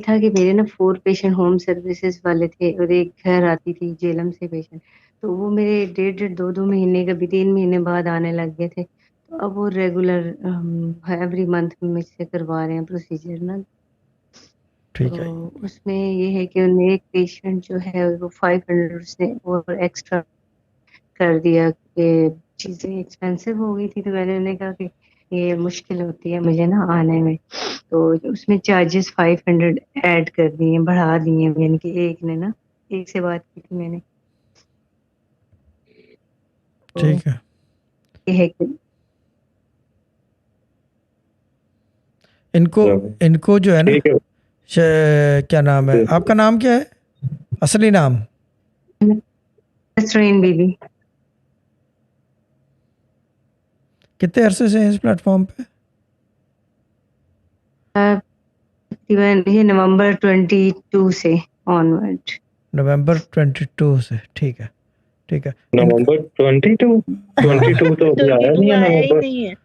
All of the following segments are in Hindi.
था कि मेरे ना 4 पेशेंट होम सर्विसेज वाले थे और एक घर आती थी जेलम से पेशेंट। तो वो मेरे डेढ़-डेढ़ 2-2 महीने कभी 3 महीने बाद आने लग गए थे। तो अब वो रेगुलर एवरी मंथ मुझसे करवा रहे हैं प्रोसीजर ना। ठीक है। तो उसमें ये है कि उन्हें एक पेशेंट जो है वो 500 उसने और एक्स्ट्रा कर दिया कि चीज़ें एक्सपेंसिव हो गई थी, तो मैंने उन्हें कहा कि ये मुश्किल होती है मुझे ना आने में। तो उसमें चार्जेस 500 ऐड कर दिए, बढ़ा दिए यानी कि एक ने ना, एक से बात की थी मैंने। तो ठीक है। ये है कि इनको इनको जो है ना, ठीक है। क्या नाम है आपका? नाम क्या है असली नाम? नसरीन बीबी। कितने अरसे से हैं इस प्लेटफॉर्म पे? तकरीबन ये नवंबर 22 से ऑनवर्ड। नवंबर 22 से। ठीक है, ठीक है। नवंबर 22 तो अभी आया नहीं है नवंबर।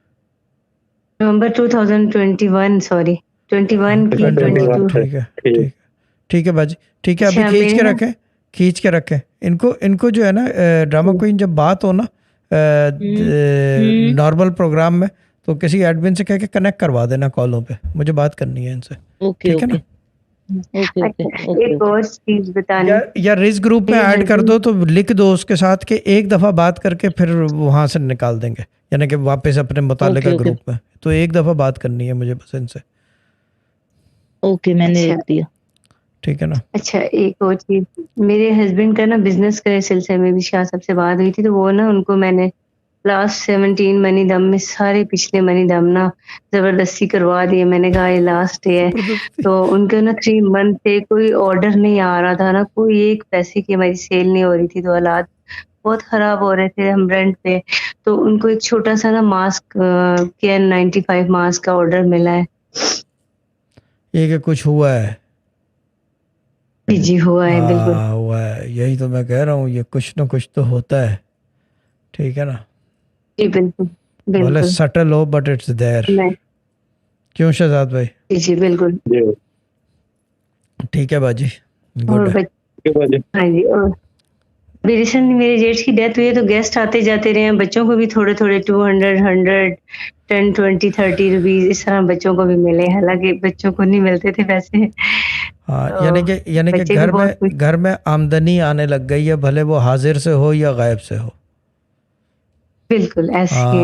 नवंबर 2021, सॉरी 21 की 21 22। ठीक है, ठीक। ठीक है, ठीक है बाजी, ठीक है। अभी अच्छा खींच मेरे के ना रखें, खींच के रखें इनको। इनको जो है ना ड्रामा क्वीन जब बात हो ना नॉर्मल प्रोग्राम में, तो किसी एडमिन से कह के कनेक्ट करवा देना कॉलों पे, मुझे बात करनी है इनसे। ओके ठीक है ना? ओके अच्छा, ओके एक और चीज बतानी। या रिस ग्रुप में मेरे ऐड कर दो, हस्बैंड तो लिख दो उसके साथ कि एक दफ़ा बात करके फिर वहाँ से निकाल देंगे, यानी कि वापस अपने मुतालिका ओके ग्रुप में। तो एक दफ़ा बात करनी है मुझे बस इनसे। ओके मैंने अच्छा लिख दिया। ठीक है ना? अच्छा, एक और चीज, मेरे हस्बैंड का ना बिजनेस के सिलसिले में भी शाह साहब से बात हुई थी, तो वो ना उनको मैंने लास्ट 17 मनी दम में सारे पिछले मनी दम ना जबरदस्ती करवा दिए। मैंने कहा ये लास्ट है। जबरदस्ती। तो उनके ना 3 मंथ से कोई ऑर्डर नहीं आ रहा था ना, कोई एक पैसे की हमारी सेल नहीं हो रही थी, तो हालात बहुत खराब हो रहे थे, हम रेंट पे। तो उनको एक छोटा सा ना मास्क KN95 मास्क का ऑर्डर मिला है। ये कि कुछ हुआ है? जी जी, हुआ है बिल्कुल। हाँ हुआ है, यही तो मैं कह रहा हूँ, ये कुछ ना कुछ तो होता है। ठीक है ना? जी बिल्कुल भले बिल्कुल। सटल हो बट इट्स देयर। मैं क्यों शहजाद भाई? जी जी बिल्कुल। जी ठीक है बाजी, गुड और है। हाँ जी। और अभी रिसेंटली मेरे जेठ की डेथ हुई है, तो गेस्ट आते जाते रहे हैं, बच्चों को भी थोड़े थोड़े 200 100 10 20 30 रुपीज इस तरह बच्चों को भी मिले, हालांकि बच्चों को नहीं मिलते थे पैसे। हाँ, तो यानी कि बच्चे भी बहुत खुश। घर में आमदनी आने लग गई है, भले वो हाजिर से हो या गायब से हो। बिल्कुल ऐसे हाँ। ही।